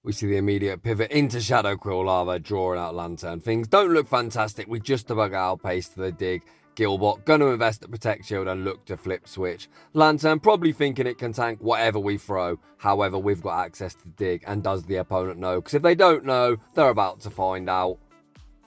We see the immediate pivot into Shadow Quilava, drawing out Lantern. Things don't look fantastic. We just about outpaced to the dig. Gilbot gonna invest the Protect Shield and look to flip switch. Lantern probably thinking it can tank whatever we throw. However, we've got access to dig, and does the opponent know? Because if they don't know, they're about to find out.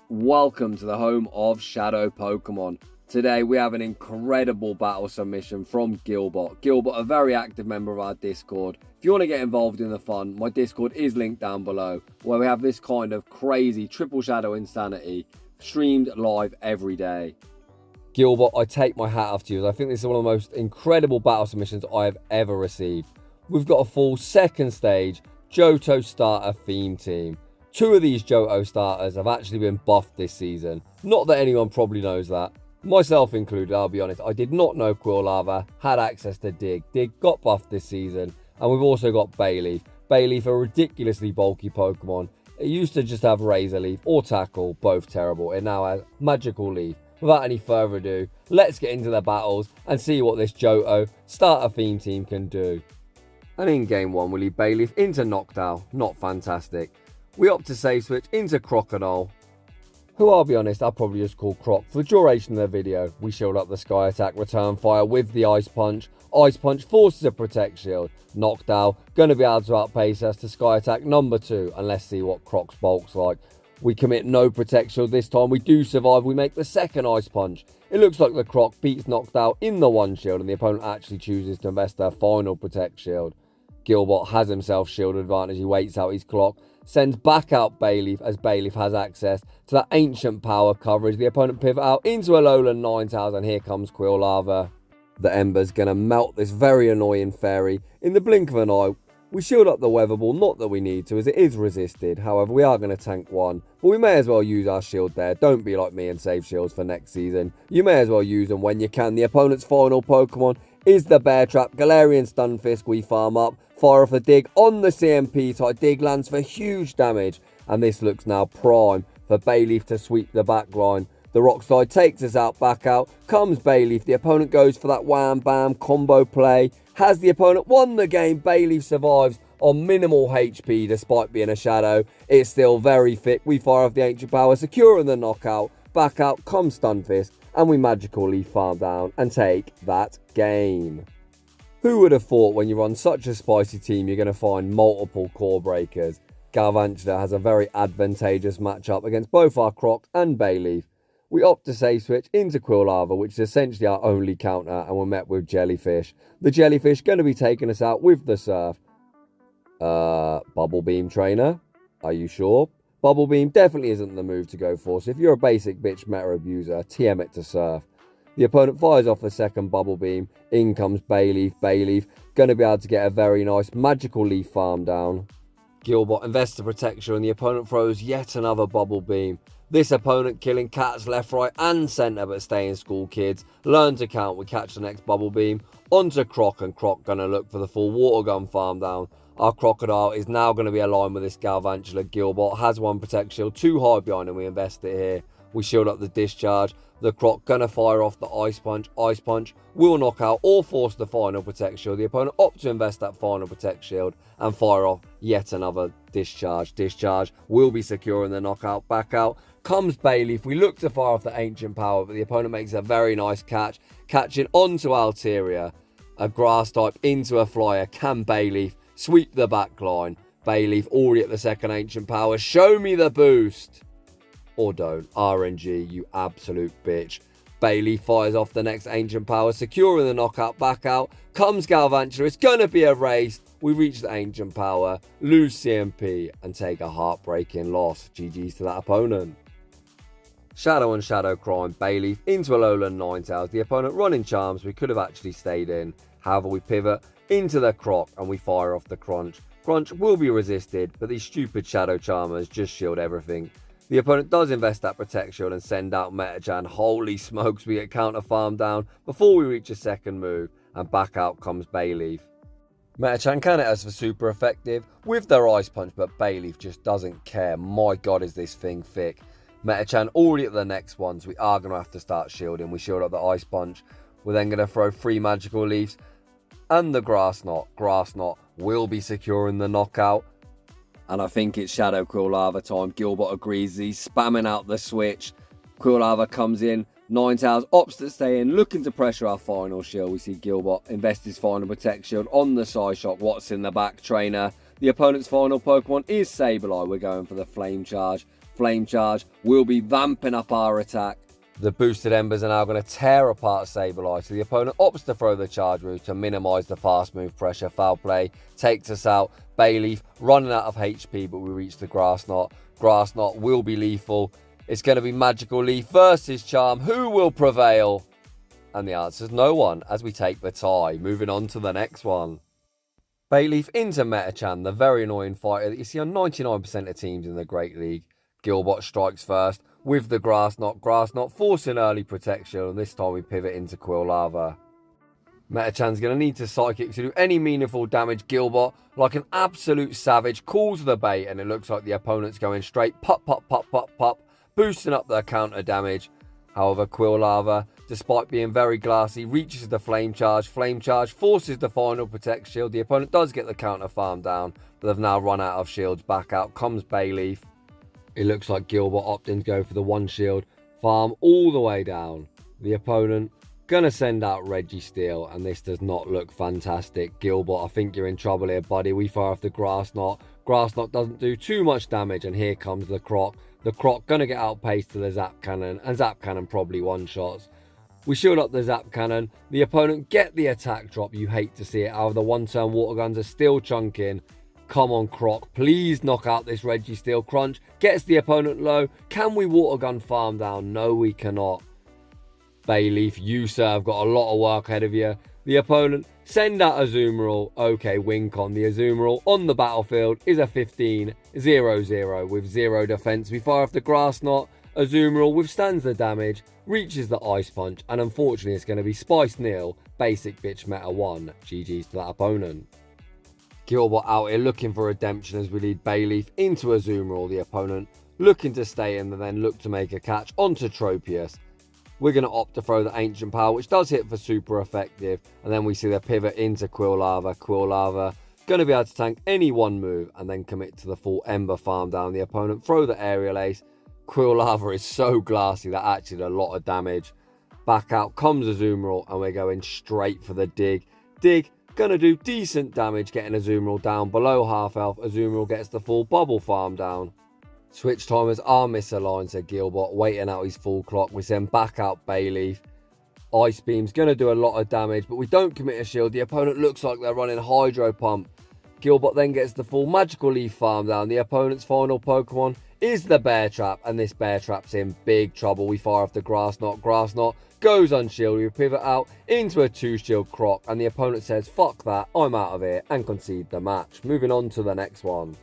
Welcome to the home of Shadow Pokemon. Today we have an incredible battle submission from Gilbot. Gilbot, a very active member of our Discord. If you want to get involved in the fun, my Discord is linked down below, where we have this kind of crazy triple shadow insanity streamed live every day. Gilbot, I take my hat off to you. I think this is one of the most incredible battle submissions I have ever received. We've got a full second stage Johto starter theme team. Two of these Johto starters have actually been buffed this season. Not that anyone probably knows that. Myself included, I'll be honest. I did not know Quilava had access to Dig. Dig got buffed this season. And we've also got Bayleaf. Bayleaf, a ridiculously bulky Pokemon. It used to just have Razor Leaf or Tackle, both terrible. It now has Magical Leaf. Without any further ado, let's get into the battles and see what this Johto starter theme team can do. And in game 1, we lead Bayleaf into Noctowl. Not fantastic. We opt to save switch into Crocodile, who, I'll be honest, I'll probably just call Croc for the duration of the video. We shield up the Sky Attack, return fire with the Ice Punch. Ice Punch forces a Protect Shield. Noctowl going to be able to outpace us to Sky Attack number 2, and let's see what Croc's bulk's like. We commit no Protect Shield this time. We do survive. We make the second Ice Punch. It looks like the Croc beats Noctowl in the one shield, and the opponent actually chooses to invest their final Protect Shield. Gilbot has himself shield advantage. He waits out his clock, sends back out Bayleaf, as Bayleaf has access to that ancient power coverage. The opponent pivot out into Alolan Ninetales, and here comes Quilava. The Ember's going to melt this very annoying fairy in the blink of an eye. We shield up the Weather Ball, not that we need to, as it is resisted. However, we are going to tank one, but we may as well use our shield there. Don't be like me and save shields for next season. You may as well use them when you can. The opponent's final Pokemon is the Bear Trap. Galarian Stunfisk, we farm up. Fire off a Dig on the CMP type. Dig lands for huge damage, and this looks now prime for Bayleaf to sweep the back line. The Rock Slide takes us out, back out. Comes Bayleaf. The opponent goes for that wham bam combo play. Has the opponent won the game? Bayleaf survives on minimal HP despite being a shadow. It's still very thick. We fire off the Ancient Power, securing the knockout. Back out comes Stunfisk, and we Magical Leaf farm down and take that game. Who would have thought when you run such a spicy team you're going to find multiple core breakers? Galvantula has a very advantageous matchup against both our Croc and Bayleaf. We opt to save switch into Quilava, which is essentially our only counter, and we're met with Jellyfish. The Jellyfish going to be taking us out with the Surf. Bubble Beam Trainer? Are you sure? Bubble Beam definitely isn't the move to go for, so if you're a basic bitch meta abuser, TM it to Surf. The opponent fires off the second Bubble Beam. In comes Bayleaf. Bayleaf going to be able to get a very nice Magical Leaf farm down. Gilbot invests the Protection, and the opponent throws yet another Bubble Beam. This opponent killing cats left, right and centre, but stay in school, kids. Learn to count. We catch the next Bubble Beam onto Croc, and Croc going to look for the full Water Gun farm down. Our Crocodile is now going to be aligned with this Galvantula. Gilbot has one Protect Shield too high behind, and we invest it here. We shield up the Discharge. The Croc going to fire off the Ice Punch. Ice Punch will knock out or force the final Protect Shield. The opponent opts to invest that final Protect Shield and fire off yet another Discharge. Discharge will be securing the knockout. Back out comes Bayleaf. We look to fire off the Ancient Power, but the opponent makes a very nice catch. Catching onto Altaria. A Grass type into a Flyer. Can Bayleaf sweep the back line? Bayleaf already at the second Ancient Power. Show me the boost. Or don't. RNG, you absolute bitch. Bayleaf fires off the next Ancient Power, securing the knockout. Back out comes Galvantula. It's going to be a race. We reach the Ancient Power, lose CMP, and take a heartbreaking loss. GG's to that opponent. Shadow and Shadow Crime. Bayleaf into Alolan Ninetales. The opponent running Charms. We could have actually stayed in. However, we pivot into the Croc, and we fire off the Crunch. Crunch will be resisted, but these stupid Shadow Charmers just shield everything. The opponent does invest that Protect Shield and send out Metachan. Holy smokes, we get counter farm down before we reach a second move, and back out comes Bayleaf. Metachan can hit us for super effective with their Ice Punch, but Bayleaf just doesn't care. My god, is this thing thick. Metachan already at the next one, so we are going to have to start shielding. We shield up the Ice Punch. We're then going to throw 3 Magical Leaves and the Grass Knot. Grass Knot will be securing the knockout. And I think it's Shadow Quilava time. Gilbot agrees. He's spamming out the switch. Quilava comes in. Ninetales opts to stay in, looking to pressure our final shield. We see Gilbot invest his final Protect Shield on the Psyshock. What's in the back trainer? The opponent's final Pokemon is Sableye. We're going for the Flame Charge. Flame Charge will be vamping up our attack. The boosted Embers are now going to tear apart Sableye, so the opponent opts to throw the charge move to minimise the fast move pressure. Foul play takes us out. Bayleaf running out of HP, but we reach the Grass Knot. Grass Knot will be lethal. It's going to be Magical Leaf versus Charm. Who will prevail? And the answer is no one, as we take the tie. Moving on to the next one. Bayleaf into Metachan, the very annoying fighter that you see on 99% of teams in the Great League. Gilbot strikes first with the Grass Knot. Grass Knot forcing early protection, and this time we pivot into Quilava. Metachan's going to need to Psychic to do any meaningful damage. Gilbot, like an absolute savage, calls the bait, and it looks like the opponent's going straight pop, pop, pop, pop, pop, boosting up their counter damage. However, Quilava, despite being very glassy, reaches the Flame Charge. Flame Charge forces the final Protect Shield. The opponent does get the counter farm down, but they've now run out of shields. Back out comes Bayleaf. It looks like Gilbot opting to go for the one shield farm all the way down. The opponent gonna send out Registeel, and this does not look fantastic. Gilbot, I think you're in trouble here, buddy. We fire off the Grass Knot. Grass Knot doesn't do too much damage, and here comes the Croc. The Croc gonna get outpaced to the Zap Cannon, and Zap Cannon probably one-shots. We shield up the Zap Cannon. The opponent get the attack drop. You hate to see it. However, the one-turn water guns are still chunking. Come on, Croc. Please knock out this Registeel. Crunch gets the opponent low. Can we water gun farm down? No, we cannot. Bayleaf, you, sir, have got a lot of work ahead of you. The opponent send out Azumarill. Okay, Wincon. The Azumarill on the battlefield is a 15-0-0 with 0 defense. We fire off the Grass Knot. Azumarill withstands the damage, reaches the Ice Punch, and unfortunately it's going to be Spice Nil, basic bitch meta 1. GG's to that opponent. Gilbot out here looking for redemption as we lead Bayleaf into Azumarill. The opponent looking to stay in and then look to make a catch onto Tropius. We're going to opt to throw the Ancient Power, which does hit for super effective. And then we see the pivot into Quilava. Quilava going to be able to tank any one move and then commit to the full Ember farm down. The opponent throw the Aerial Ace. Quilava is so glassy that actually did a lot of damage. Back out comes Azumarill, and we're going straight for the Dig. Dig going to do decent damage, getting Azumarill down below half health. Azumarill gets the full Bubble farm down. Switch timers are misaligned, said Gilbot, waiting out his full clock. We send back out Bayleaf. Ice Beam's going to do a lot of damage, but we don't commit a shield. The opponent looks like they're running Hydro Pump. Gilbot then gets the full Magical Leaf farm down. The opponent's final Pokemon is the Bear Trap, and this Bear Trap's in big trouble. We fire off the Grass Knot. Grass Knot goes unshielded. We pivot out into a 2-shield Croc, and the opponent says, fuck that, I'm out of here, and concede the match. Moving on to the next one.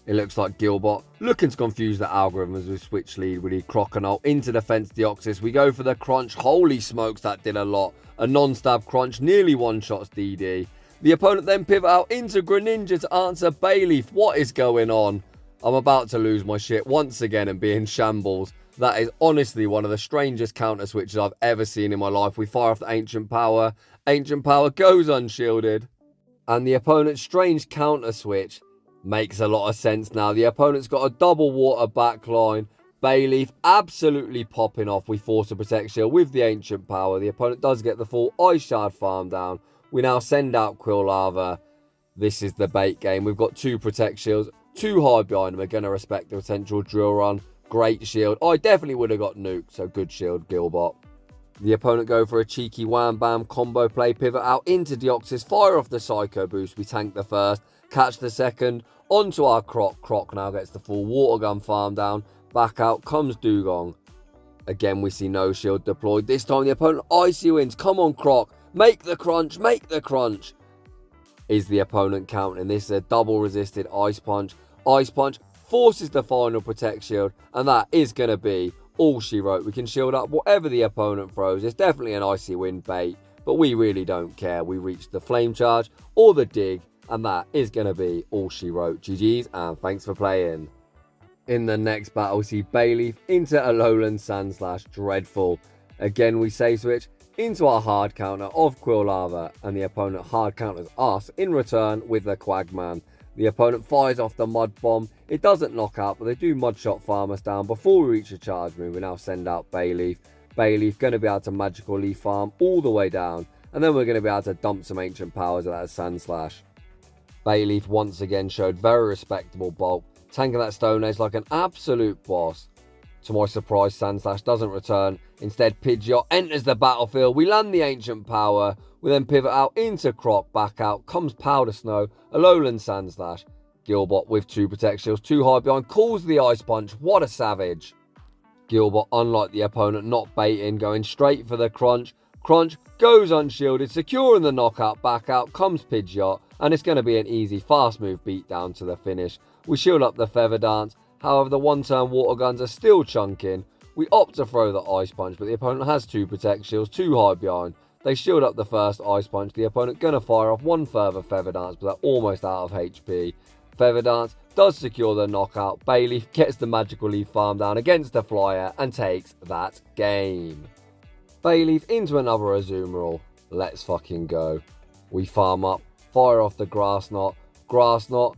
It looks like Gilbot looking to confuse the algorithm as we switch lead. We need Crocodile into Defense Deoxys. We go for the Crunch. Holy smokes, that did a lot. A non-stab Crunch nearly one-shots DD. The opponent then pivot out into Greninja to answer Bayleaf. What is going on? I'm about to lose my shit once again and be in shambles. That is honestly one of the strangest counter switches I've ever seen in my life. We fire off the Ancient Power. Ancient Power goes unshielded. And the opponent's strange counter switch makes a lot of sense now. The opponent's got a double water backline. Bayleaf absolutely popping off. We force a Protect Shield with the Ancient Power. The opponent does get the full Ice Shard farm down. We now send out Quilava. This is the bait game. We've got 2 Protect Shields, 2 hard behind them. We're going to respect the potential Drill Run. Great shield. I definitely would have got nuked, so good shield, Gilbot. The opponent go for a cheeky Wham Bam combo play. Pivot out into Deoxys. Fire off the Psycho Boost. We tank the first. Catch the second. Onto our Croc. Croc now gets the full Water Gun farm down. Back out comes Dugong. Again, we see no shield deployed. This time the opponent Icy wins. Come on, Croc. Make the crunch. Make the crunch. Is the opponent counting? This is a double resisted Ice Punch. Ice Punch forces the final Protect Shield. And that is going to be all she wrote. We can shield up whatever the opponent throws. It's definitely an Icy Wind bait. But we really don't care. We reach the Flame Charge or the Dig. And that is going to be all she wrote. GG's and thanks for playing. In the next battle, we see Bayleaf into Alolan Sandslash. Dreadful. Again, we save switch into our hard counter of Quilava. And the opponent hard counters us in return with the Quagman. The opponent fires off the Mud Bomb. It doesn't knock out, but they do Mud Shot farm us down. Before we reach a charge move, we now send out Bayleaf. Bayleaf going to be able to Magical Leaf farm all the way down. And then we're going to be able to dump some Ancient Powers at that Sand Slash. Bayleaf once again showed very respectable bulk, tanking that Stone Edge like an absolute boss. To my surprise, Sand Slash doesn't return. Instead, Pidgeot enters the battlefield. We land the Ancient Power. We then pivot out into Croc. Back out comes Powder Snow, a Lowland Sand Slash. Gilbot with 2 Protect Shields, too high behind, calls the Ice Punch. What a savage. Gilbot, unlike the opponent, not baiting, going straight for the Crunch. Crunch goes unshielded, securing the knockout. Back out comes Pidgeot, and it's going to be an easy fast move beatdown to the finish. We shield up the Feather Dance. However, the one-turn Water Guns are still chunking. We opt to throw the Ice Punch, but the opponent has 2 Protect Shields, too high behind. They shield up the first Ice Punch. The opponent going to fire off one further Feather Dance, but they're almost out of HP. Feather Dance does secure the knockout. Bayleaf gets the Magical Leaf farm down against the Flyer and takes that game. Bayleaf into another Azumarill. Let's fucking go. We farm up, fire off the Grass Knot. Grass Knot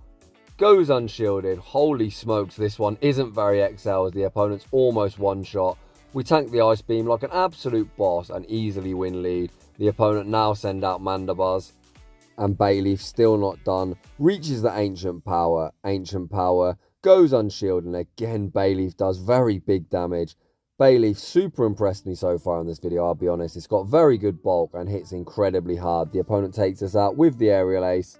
goes unshielded. Holy smokes, this one isn't very XL as the opponent's almost one shot. We tank the Ice Beam like an absolute boss and easily win lead. The opponent now send out Mandibuzz. And Bayleaf still not done. Reaches the Ancient Power. Ancient Power goes unshielded, and again Bayleaf does very big damage. Bayleaf super impressed me so far in this video, I'll be honest. It's got very good bulk and hits incredibly hard. The opponent takes us out with the Aerial Ace.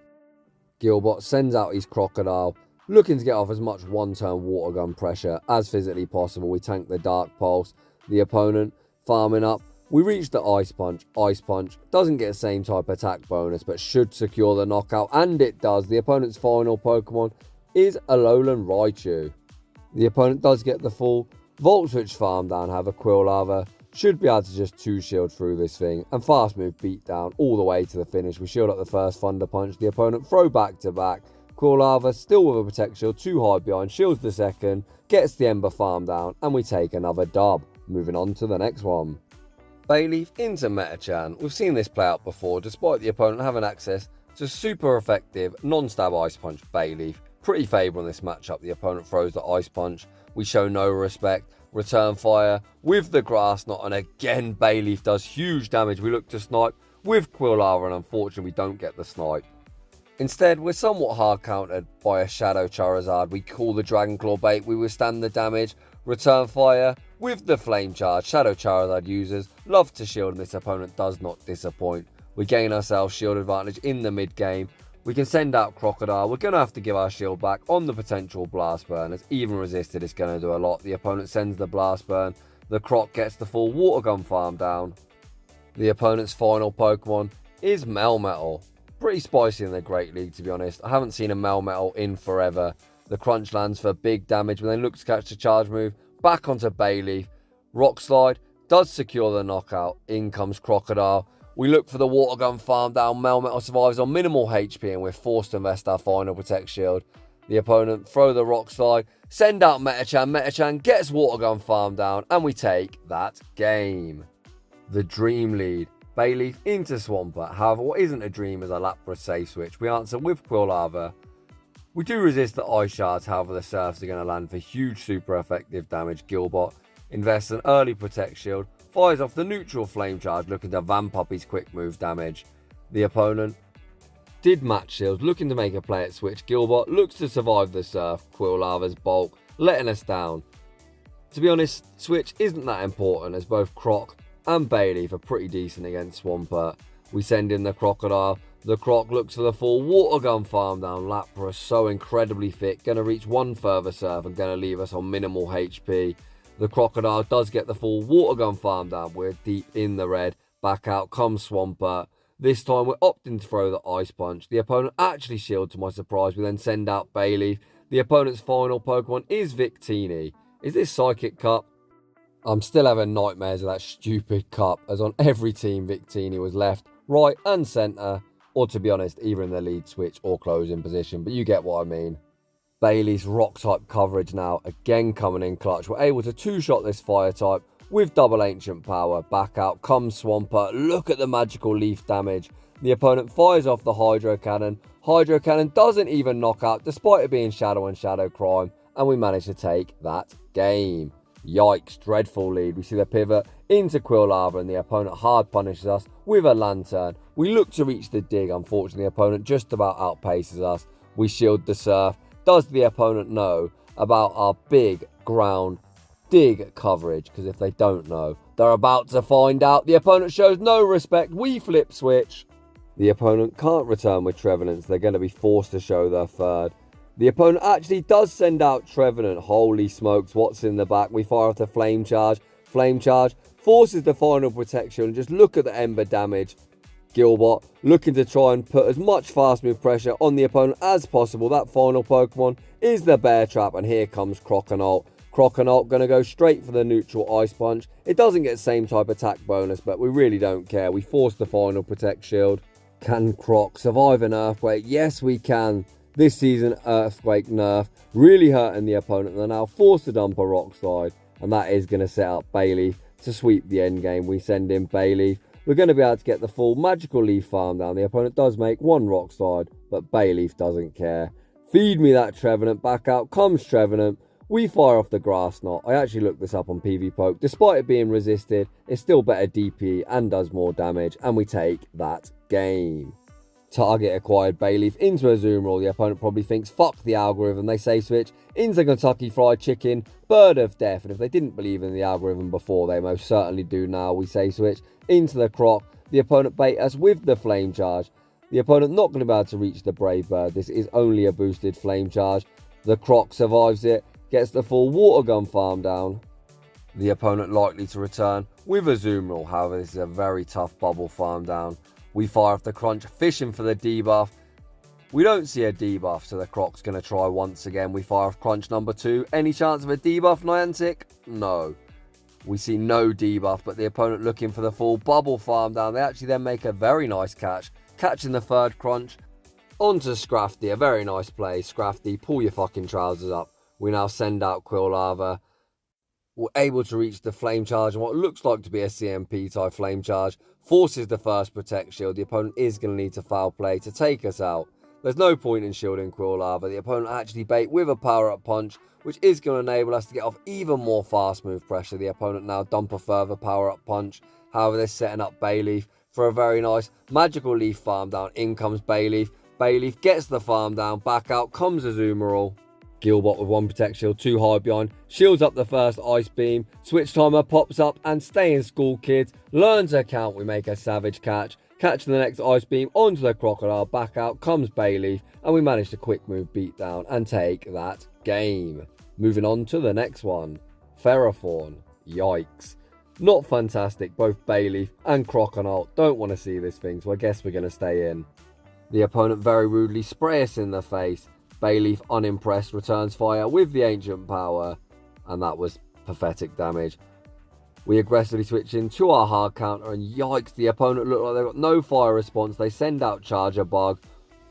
Gilbot sends out his Crocodile, looking to get off as much one-turn Water Gun pressure as physically possible. We tank the Dark Pulse. The opponent farming up. We reach the Ice Punch. Ice Punch doesn't get the same type attack bonus, but should secure the knockout, and it does. The opponent's final Pokemon is a Alolan Raichu. The opponent does get the full Volt Switch farm down, however Quilava should be able to just 2-shield through this thing and fast move beat down all the way to the finish. We shield up the first Thunder Punch. The opponent throw back to back. Quilava still with a Protect Shield, too high behind, shields the second, gets the Ember farm down, and we take another dub. Moving on to the next one. Bayleaf into Metachan. We've seen this play out before, despite the opponent having access to super effective non-stab Ice Punch. Bayleaf pretty favourable in this matchup. The opponent throws the Ice Punch. We show no respect. Return fire with the Grass Knot, and again Bayleaf does huge damage. We look to snipe with Quilava, and unfortunately we don't get the snipe. Instead, we're somewhat hard countered by a Shadow Charizard. We call the Dragon Claw bait. We withstand the damage. Return fire with the Flame Charge. Shadow Charizard users love to shield, and this opponent does not disappoint. We gain ourselves shield advantage in the mid game. We can send out Crocodile. We're going to have to give our shield back on the potential Blast Burn, as even resisted is going to do a lot. The opponent sends the Blast Burn. The Croc gets the full Water Gun farm down. The opponent's final Pokemon is Melmetal. Pretty spicy in the Great League, to be honest. I haven't seen a Melmetal in forever. The Crunch lands for big damage when they look to catch the charge move. Back onto Bayleaf. Rock Slide does secure the knockout. In comes Crocodile. We look for the Water Gun farm down. Melmetal survives on minimal HP, and we're forced to invest our final Protect Shield. The opponent throw the Rock Slide, send out Metachan. Metachan gets Water Gun farm down, and we take that game. The Dream Lead. Bayleaf into Swampert. However, what isn't a dream is a Lapras safe switch. We answer with Quilava. We do resist the Ice Shards, however the Surfs are going to land for huge super effective damage. Gilbot invests an early Protect Shield, fires off the neutral Flame Charge, looking to vamp up his quick move damage. The opponent did match shields, looking to make a play at switch. Gilbot looks to survive the Surf. Quilava's bulk, letting us down. To be honest, switch isn't that important, as both Croc and Bayleaf are pretty decent against Swampert. We send in the Crocodile. The Croc looks for the full Water Gun farm down. Lapras so incredibly fit, going to reach one further Surf and going to leave us on minimal HP. The Crocodile does get the full Water Gun farm down. We're deep in the red. Back out comes Swampert. This time we're opting to throw the Ice Punch. The opponent actually shields to my surprise. We then send out Bayleaf. The opponent's final Pokemon is Victini. Is this Psychic Cup? I'm still having nightmares of that stupid cup, as on every team Victini was left, right and centre, or to be honest, either in the lead switch or closing position, but you get what I mean. Bayleaf's rock type coverage now, again coming in clutch. We're able to two-shot this fire type with double ancient power. Back out comes Swampert. Look at the magical leaf damage. The opponent fires off the Hydro Cannon. Hydro Cannon doesn't even knock out despite it being Shadow and Shadow Crime, and we manage to take that game. Yikes, dreadful lead. We see the pivot into Quilava and the opponent hard punishes us with a Lantern. We look to reach the dig, unfortunately the opponent just about outpaces us. We shield the Surf. Does the opponent know about our big ground dig coverage? Because if they don't know, they're about to find out. The opponent shows no respect. We flip switch. The opponent can't return with Trevenants. They're going to be forced to show their third. The opponent actually does send out Trevenant. Holy smokes, what's in the back? We fire off the Flame Charge. Flame Charge forces the final protection. And just look at the Ember damage. Gilbot looking to try and put as much fast move pressure on the opponent as possible. That final Pokemon is the Bear Trap. And here comes Croconaut. Croconaut going to go straight for the neutral Ice Punch. It doesn't get same type attack bonus, but we really don't care. We force the final Protect Shield. Can Croc survive an Earthquake? Yes, we can. This season, Earthquake nerf really hurting the opponent. They're now forced to dump a Rock Slide, and that is going to set up Bayleaf to sweep the end game. We send in Bayleaf. We're going to be able to get the full Magical Leaf farm down. The opponent does make one Rock Slide, but Bayleaf doesn't care. Feed me that Trevenant. Back out comes Trevenant. We fire off the Grass Knot. I actually looked this up on PvPoke. Despite it being resisted, it's still better DP and does more damage, and we take that game. Target acquired Bayleaf into a Zoom Roll. The opponent probably thinks, fuck the algorithm. They say switch into Kentucky Fried Chicken, Bird of Death. And if they didn't believe in the algorithm before, they most certainly do now. We say switch into the Croc. The opponent bait us with the Flame Charge. The opponent not going to be able to reach the Brave Bird. This is only a boosted Flame Charge. The Croc survives it, gets the full Water Gun farm down. The opponent likely to return with a Zoom Roll. However, this is a very tough bubble farm down. We fire off the Crunch, fishing for the debuff. We don't see a debuff, so the Croc's going to try once again. We fire off Crunch number 2. Any chance of a debuff, Niantic? No. We see no debuff, but the opponent looking for the full bubble farm down. They actually then make a very nice catch, catching the third Crunch onto Scrafty. A very nice play. Scrafty, pull your fucking trousers up. We now send out Quilava. We're able to reach the Flame Charge, and what looks like to be a CMP type Flame Charge forces the first Protect Shield. The opponent is going to need to foul play to take us out. There's no point in shielding Quilava. The opponent actually bait with a Power Up Punch, which is going to enable us to get off even more fast move pressure. The opponent now dump a further Power Up Punch. However, they're setting up Bayleaf for a very nice Magical Leaf farm down. In comes Bayleaf. Bayleaf gets the farm down. Back out comes Azumarill. Gilbot with one Protect Shield, too high behind, shields up the first Ice Beam, Switch Timer pops up and stay in school kids, learn to count, we make a savage catch the next Ice Beam onto the Crocodile, back out comes Bayleaf, and we manage to quick move beat down and take that game. Moving on to the next one, Ferrothorn. Yikes. Not fantastic, both Bayleaf and Crocodile don't want to see this thing, so I guess we're going to stay in. The opponent very rudely spray us in the face. Bayleaf, unimpressed, returns fire with the Ancient Power, and that was pathetic damage. We aggressively switch into our hard counter, and yikes, the opponent looked like they've got no fire response. They send out Charger Bug.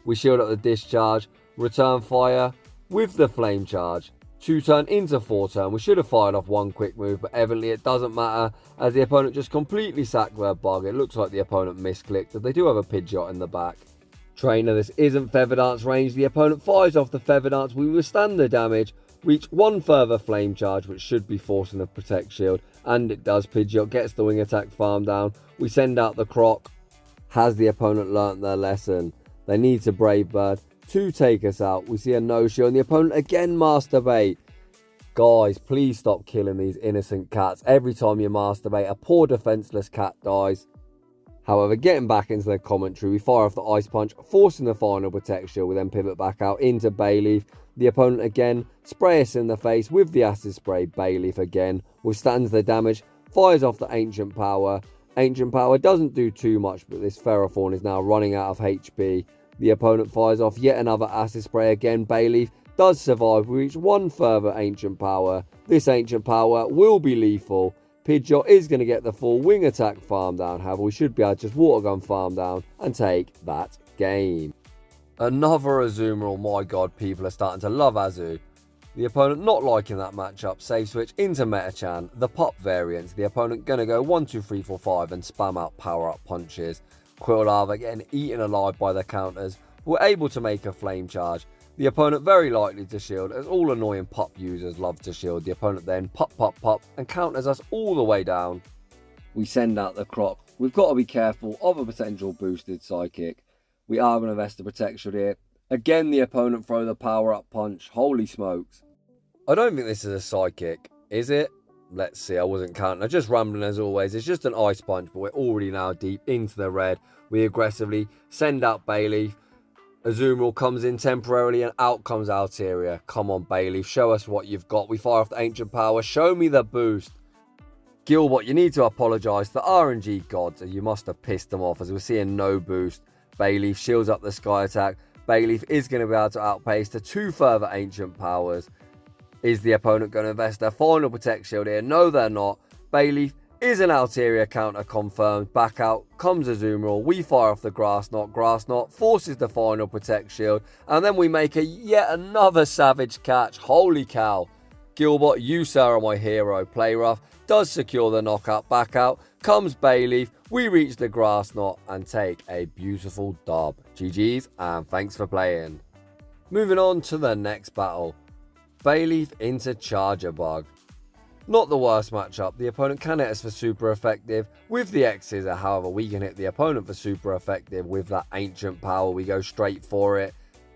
We shield up the Discharge, return fire with the Flame Charge. 2-turn into 4-turn. We should have fired off one quick move, but evidently it doesn't matter, as the opponent just completely sacked their Bug. It looks like the opponent misclicked, as they do have a Pidgeot in the back. Trainer, this isn't Feather Dance range. The opponent fires off the Feather Dance. We withstand the damage, reach one further Flame Charge, which should be forcing the Protect Shield, and it does. Pidgeot gets the Wing Attack farm down. We send out the Croc. Has the opponent learnt their lesson? They need to Brave Bird to take us out. We see a no-show, and the opponent again masturbate. Guys, please stop killing these innocent cats. Every time you masturbate, a poor defenseless cat dies. However, getting back into the commentary, we fire off the Ice Punch, forcing the final Protect Shield. We then pivot back out into Bayleaf. The opponent again spray us in the face with the Acid Spray. Bayleaf again withstands the damage, fires off the Ancient Power. Ancient Power doesn't do too much, but this Ferrothorn is now running out of HP. The opponent fires off yet another Acid Spray again. Bayleaf does survive. We reach one further Ancient Power. This Ancient Power will be lethal. Pidgeot is going to get the full Wing Attack farm down. However, we should be able to just Water Gun farm down and take that game. Another Azumarill. My god, people are starting to love Azu. The opponent not liking that matchup. Save switch into Metachan, the Pup variant. The opponent going to go 1, 2, 3, 4, 5 and spam out Power Up Punches. Quilava getting eaten alive by the counters. we're able to make a flame charge. The opponent very likely to shield, as all annoying pop users love to shield. The opponent then pop, and counters us all the way down. We send out the Croc. We've got to be careful of a potential boosted Psychic. We are going to invest the Protect Shield here. Again, the opponent throw the Power Up Punch. Holy smokes. I don't think this is a Psychic, is it? Let's see, I wasn't counting. I'm just rambling as always. It's just an Ice Punch, but we're already now deep into the red. We aggressively send out Bayleaf. Azumarill comes in temporarily and out comes Altaria. Come on, Bayleaf, show us what you've got. We fire off the Ancient Power. Show me the boost. Gilbot, you need to apologise to the RNG gods. You must have pissed them off as we're seeing no boost. Bayleaf shields up the Sky Attack. Bayleaf is going to be able to outpace the 2 further Ancient Powers. Is the opponent going to invest their final Protect Shield here? No, they're not. Bayleaf is an Altaria counter confirmed. Back out comes Azumarill. We fire off the Grass Knot. Grass Knot forces the final Protect Shield. And then we make yet another savage catch. Holy cow. Gilbot, you sir are my hero. Play rough. Does secure the knockout. Back out comes Bayleaf. We reach the Grass Knot and take a beautiful dub. GG's and thanks for playing. Moving on to the next battle. Bayleaf into Charger Bug. Not the worst matchup. The opponent can hit us for super effective with the X-Scissor. However, we can hit the opponent for super effective with that Ancient Power. We go straight for it.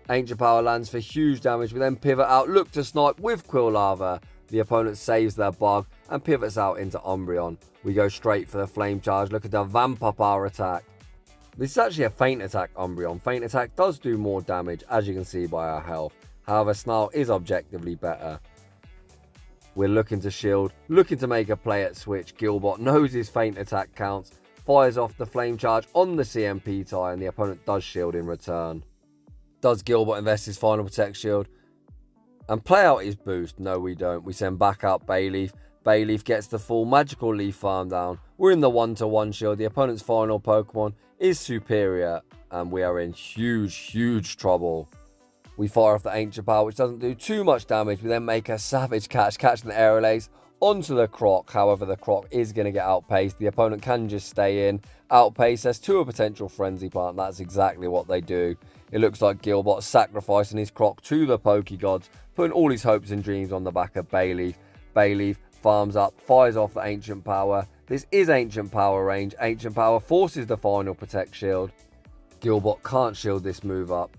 Ancient Power lands for huge damage. We then pivot out, look to snipe with Quilava. The opponent saves their Bug and pivots out into Umbreon. We go straight for the Flame Charge. Look at the Vamp Up our attack. This is actually a Feint Attack Umbreon. Feint Attack does do more damage, as you can see by our health. However, Snarl is objectively better. We're looking to shield, looking to make a play at switch. Gilbot knows his Feint Attack counts, fires off the Flame Charge on the CMP tie, and the opponent does shield in return. Does Gilbot invest his final Protect Shield and play out his boost? No, we don't. We send back out Bayleaf. Bayleaf gets the full Magical Leaf farm down. We're in the 1-to-1 shield. The opponent's final Pokemon is superior, and we are in huge trouble. We fire off the Ancient Power, which doesn't do too much damage. We then make a savage catch, catching the Aerolace onto the Croc. However, the Croc is going to get outpaced. The opponent can just stay in, outpace us to a potential Frenzy Plant. That's exactly what they do. It looks like Gilbot sacrificing his Croc to the Pokegods, putting all his hopes and dreams on the back of Bayleaf. Bayleaf farms up, fires off the Ancient Power. This is Ancient Power range. Ancient Power forces the final Protect Shield. Gilbot can't shield this move up,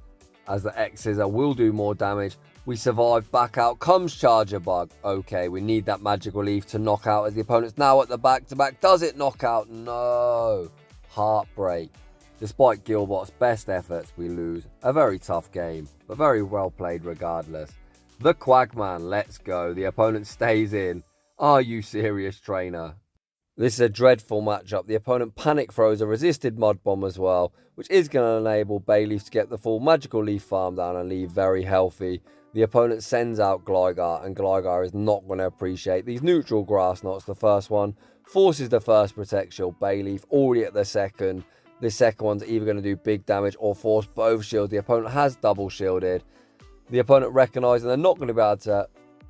as the X-Scissor will do more damage. We survive. Back out comes Charger Bug. Okay, we need that Magical Leaf to knock out, as the opponent's now at the back-to-back. Does it knock out? No. Heartbreak. Despite Gilbot's best efforts, we lose. A very tough game, but very well played regardless. The Quackman, let's go. The opponent stays in. Are you serious, trainer? This is a dreadful matchup. The opponent panic throws a resisted Mud Bomb as well, which is going to enable Bayleaf to get the full Magical Leaf farm down and leave very healthy. The opponent sends out Gligar, and Gligar is not going to appreciate these neutral Grass Knots. The first one forces the first Protect Shield. Bayleaf already at the second. This second one's either going to do big damage or force both shields. The opponent has double shielded. The opponent recognising they're not going to be able to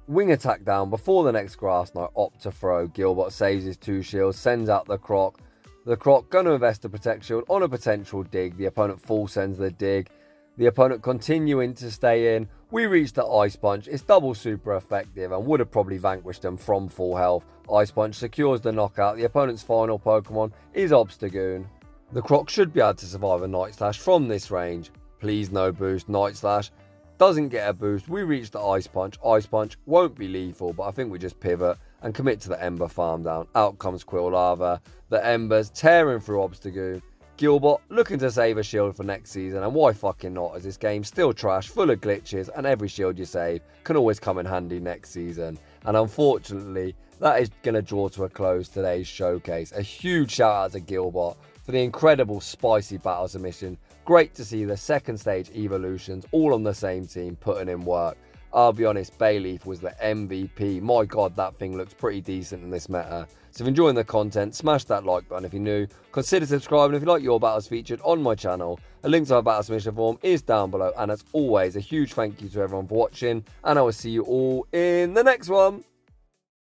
Wing Attack down before the next Grass Knot, opt to throw. Gilbot saves his 2 shields, sends out the Croc. The Croc going to invest a Protect Shield on a potential dig. The opponent full sends the dig. The opponent continuing to stay in. We reach the Ice Punch. It's double super effective and would have probably vanquished them from full health. Ice Punch secures the knockout. The opponent's final Pokemon is Obstagoon. The Croc should be able to survive a Night Slash from this range. Please no boost. Night Slash doesn't get a boost. We reach the Ice Punch. Ice Punch won't be lethal, but I think we just pivot and commit to the Ember farm down. Out comes Quilava. The Embers tearing through Obstagoon. Gilbot looking to save a shield for next season, and why fucking not, as this game's still trash, full of glitches, and every shield you save can always come in handy next season. And unfortunately, that is going to draw to a close today's showcase. A huge shout out to Gilbot for the incredible spicy battle submission. Great to see the second stage evolutions all on the same team putting in work. I'll be honest, Bayleaf was the MVP. My god, that thing looks pretty decent in this meta. So if you're enjoying the content, smash that like button if you're new. Consider subscribing if you like your battles featured on my channel. A link to our battle submission form is down below. And as always, a huge thank you to everyone for watching. And I will see you all in the next one.